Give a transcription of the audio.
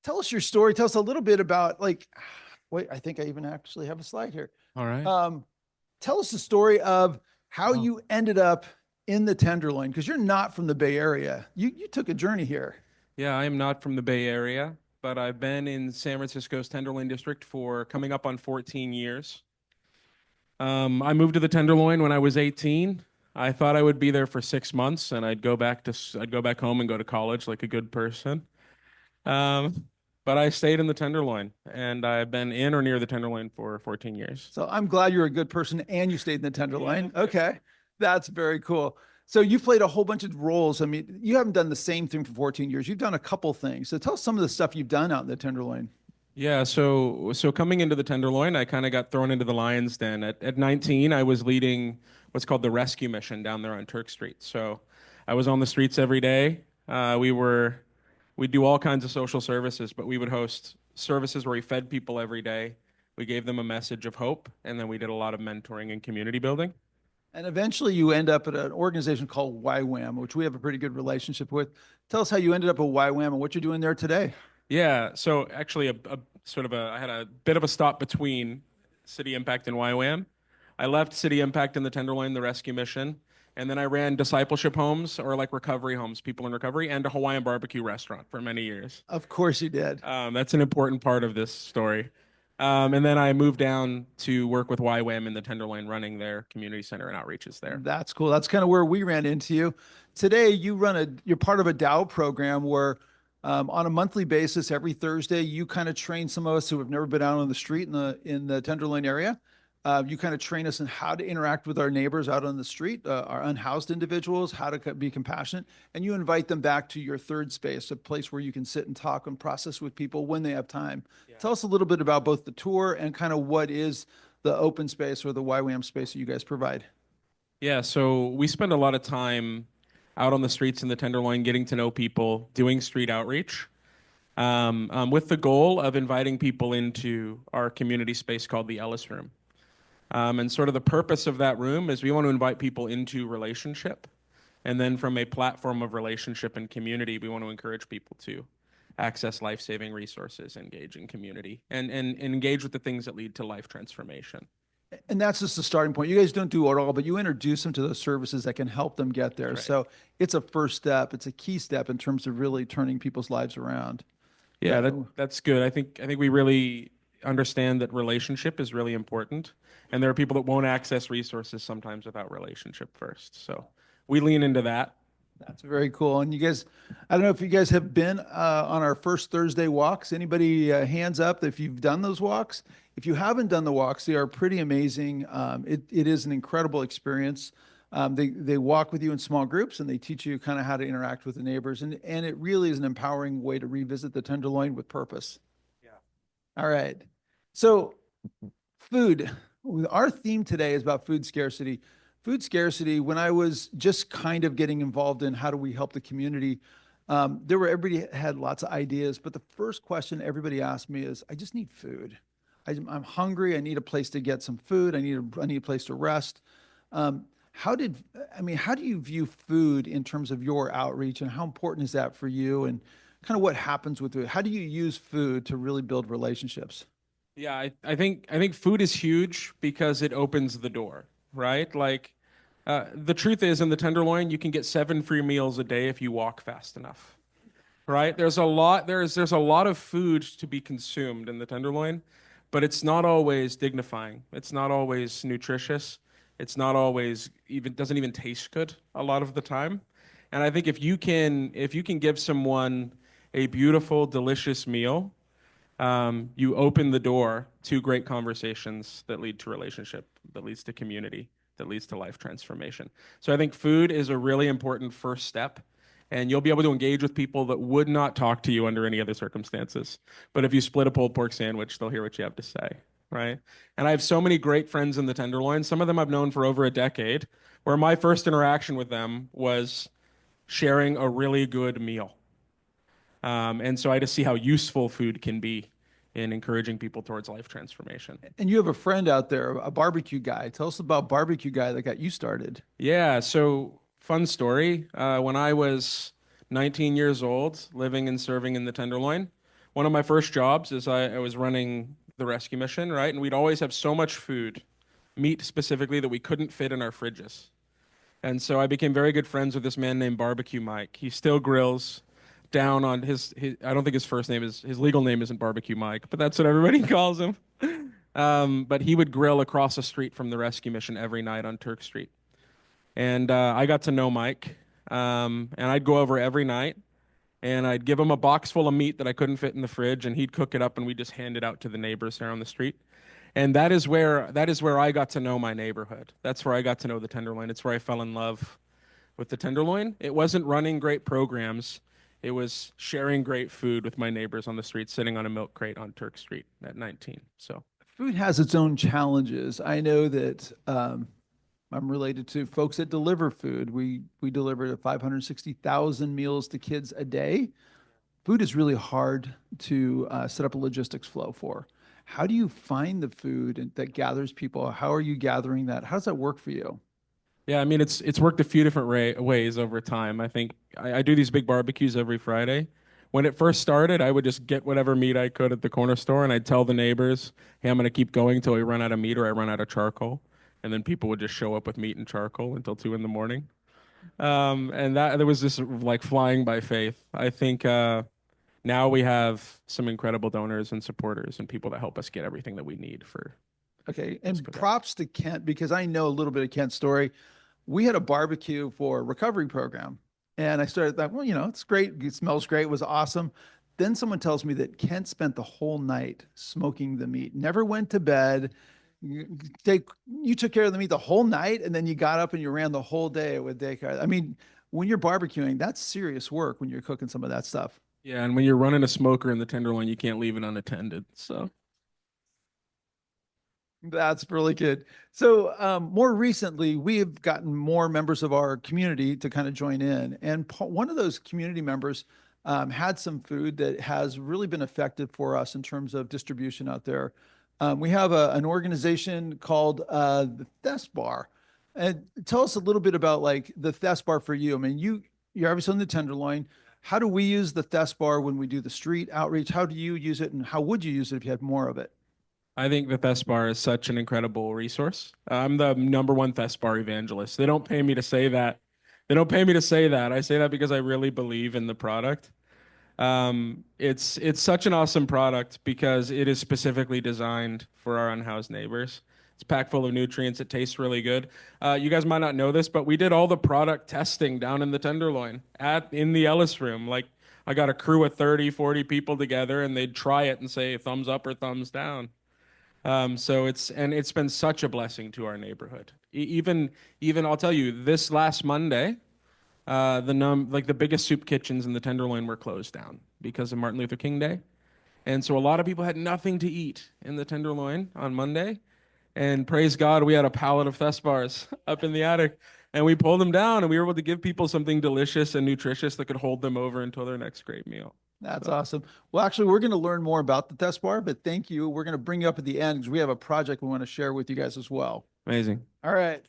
tell us your story. Tell us a little bit about like, wait, I think I even actually have a slide here. All right. Um, Tell us the story of how Oh, you ended up in the Tenderloin because you're not from the Bay Area. You took a journey here. yeah, I am not from the Bay Area, but I've been in San Francisco's Tenderloin district for coming up on 14 years. I moved to the Tenderloin when I was 18. I thought I would be there for 6 months and I'd go back home and go to college like a good person. Um, but I stayed in the Tenderloin and I've been in or near the Tenderloin for 14 years. So I'm glad you're a good person and you stayed in the Yeah. Tenderloin. Okay, that's very cool. So you've played a whole bunch of roles. I mean, you haven't done the same thing for 14 years. You've done a couple things. So tell us some of the stuff you've done out in the Tenderloin. Yeah, so coming into the Tenderloin, I kind of got thrown into the lion's den. At 19, I was leading what's called the rescue mission down there on Turk Street. So I was on the streets every day. We'd do all kinds of social services, but we would host services where we fed people every day. We gave them a message of hope, and then we did a lot of mentoring and community building. And eventually you end up at an organization called YWAM, which we have a pretty good relationship with. Tell us how you ended up at YWAM and what you're doing there today. Yeah, so actually I had a bit of a stop between City Impact and YWAM. I left City Impact in the Tenderloin, the rescue mission, and then I ran discipleship homes or like recovery homes, people in recovery, and a Hawaiian barbecue restaurant for many years. Of course you did. That's an important part of this story. And then I moved down to work with YWAM in the Tenderloin, running their community center and outreaches there. That's cool. That's kind of where we ran into you. Today, you're part of a DAO program where on a monthly basis, every Thursday, you kind of train some of us who have never been out on the street in the Tenderloin area. You kind of train us in how to interact with our neighbors out on the street, our unhoused individuals, how to be compassionate, and you invite them back to your third space, a place where you can sit and talk and process with people when they have time. Yeah. Tell us a little bit about both the tour and kind of what is the open space or the YWAM space that you guys provide. Yeah, so we spend a lot of time out on the streets in the Tenderloin, getting to know people, doing street outreach, with the goal of inviting people into our community space called the Ellis Room. And sort of the purpose of that room is we want to invite people into relationship. And then from a platform of relationship and community, we want to encourage people to access life-saving resources, engage in community, and engage with the things that lead to life transformation. And that's just the starting point. You guys don't do it all, but you introduce them to those services that can help them get there. Right. So it's a first step. It's a key step in terms of really turning people's lives around. Yeah, That, that's good. I think we really understand that relationship is really important, and there are people that won't access resources sometimes without relationship first. So we lean into that. that's very cool. And you guys, I don't know if you guys have been on our first Thursday walks. Anybody hands up if you've done those walks? If you haven't done the walks, they are pretty amazing. It is an incredible experience. They walk with you in small groups and they teach you kind of how to interact with the neighbors. And it really is an empowering way to revisit the Tenderloin with purpose. Yeah. All right. So, food. Our theme today is about food scarcity. Food scarcity, when I was just kind of getting involved in how do we help the community, everybody had lots of ideas, but the first question everybody asked me is, I just need food. I'm hungry. I need a place to get some food. I need a place to rest. Um, how do you view food in terms of your outreach and how important is that for you and kind of what happens with it? How do you use food to really build relationships? Yeah, I think food is huge because it opens the door, right? Like the truth is in the Tenderloin, you can get 7 free meals a day if you walk fast enough. Right? There's a lot of food to be consumed in the Tenderloin, but it's not always dignifying. It's not always nutritious. It's not always even doesn't even taste good a lot of the time. And I think if you can give someone a beautiful, delicious meal, you open the door to great conversations that lead to relationship, that leads to community, that leads to life transformation. So I think food is a really important first step, and you'll be able to engage with people that would not talk to you under any other circumstances. But if you split a pulled pork sandwich, they'll hear what you have to say, right? And I have so many great friends in the Tenderloin. Some of them I've known for over a decade, where my first interaction with them was sharing a really good meal. And so I just see how useful food can be in encouraging people towards life transformation. And you have a friend out there, a barbecue guy. Tell us about barbecue guy that got you started. Yeah, so fun story. When I was 19 years old, living and serving in the Tenderloin, one of my first jobs is I was running the rescue mission, right? And we'd always have so much food, meat specifically, that we couldn't fit in our fridges. And so I became very good friends with this man named Barbecue Mike. He still grills down on his I don't think his first name is, his legal name isn't Barbecue Mike, but that's what everybody calls him. But he would grill across the street from the rescue mission every night on Turk Street. And I got to know Mike. And I'd go over every night and I'd give him a box full of meat that I couldn't fit in the fridge, and he'd cook it up and we'd just hand it out to the neighbors there on the street. And that is where I got to know my neighborhood. That's where I got to know the Tenderloin. It's where I fell in love with the Tenderloin. It wasn't running great programs. It was sharing great food with my neighbors on the street, sitting on a milk crate on Turk Street at 19. So Food has its own challenges. I know that I'm related to folks that deliver food. We deliver to 560,000 meals to kids a day. Food is really hard to set up a logistics flow for. How do you find the food that gathers people? How are you gathering that? How does that work for you? yeah, I mean it's worked a few different ways over time. I think I do these big barbecues every Friday. When it first started, I would just get whatever meat I could at the corner store, and I'd tell the neighbors, "Hey, I'm going to keep going till we run out of meat or I run out of charcoal." And then people would just show up with meat and charcoal until 2 in the morning. And that there was this like flying by faith. I think now we have some incredible donors and supporters and people that help us get everything that we need for Okay. let's And go down. props to Kent because I know a little bit of Kent's story. We had a barbecue for a recovery program. And I started that, well, it's great. It smells great. It was awesome. Then someone tells me that Kent spent the whole night smoking the meat, never went to bed. You took care of the meat the whole night, and then you got up and you ran the whole day with daycare. I mean, when you're barbecuing, that's serious work when you're cooking some of that stuff. Yeah, and when you're running a smoker in the Tenderloin, you can't leave it unattended. So That's really good. So, more recently, we have gotten more members of our community to kind of join in. And one of those community members had some food that has really been effective for us in terms of distribution out there. We have an organization called the Thess Bar. And tell us a little bit about like the Thess Bar for you. I mean, you're obviously on the Tenderloin. How do we use the Thess Bar when we do the street outreach? How do you use it, and how would you use it if you had more of it? I think the Thesbar is such an incredible resource. I'm the number one Thesbar evangelist. They don't pay me to say that. They don't pay me to say that. I say that because I really believe in the product. It's such an awesome product because it is specifically designed for our unhoused neighbors. It's packed full of nutrients. It tastes really good. You guys might not know this, but we did all the product testing down in the Tenderloin at in the Ellis room. Like I got a crew of 30, 40 people together, and they'd try it and say thumbs up or thumbs down. So it's been such a blessing to our neighborhood. Even I'll tell you, this last Monday, the biggest soup kitchens in the Tenderloin were closed down because of Martin Luther King Day, and so a lot of people had nothing to eat in the Tenderloin on Monday. And praise God, we had a pallet of Thesbars up in the attic, and we pulled them down, and we were able to give people something delicious and nutritious that could hold them over until their next great meal. That's So awesome. Well, actually, we're going to learn more about the test bar, but thank you. We're going to bring you up at the end because we have a project we want to share with you guys as well. amazing. All right.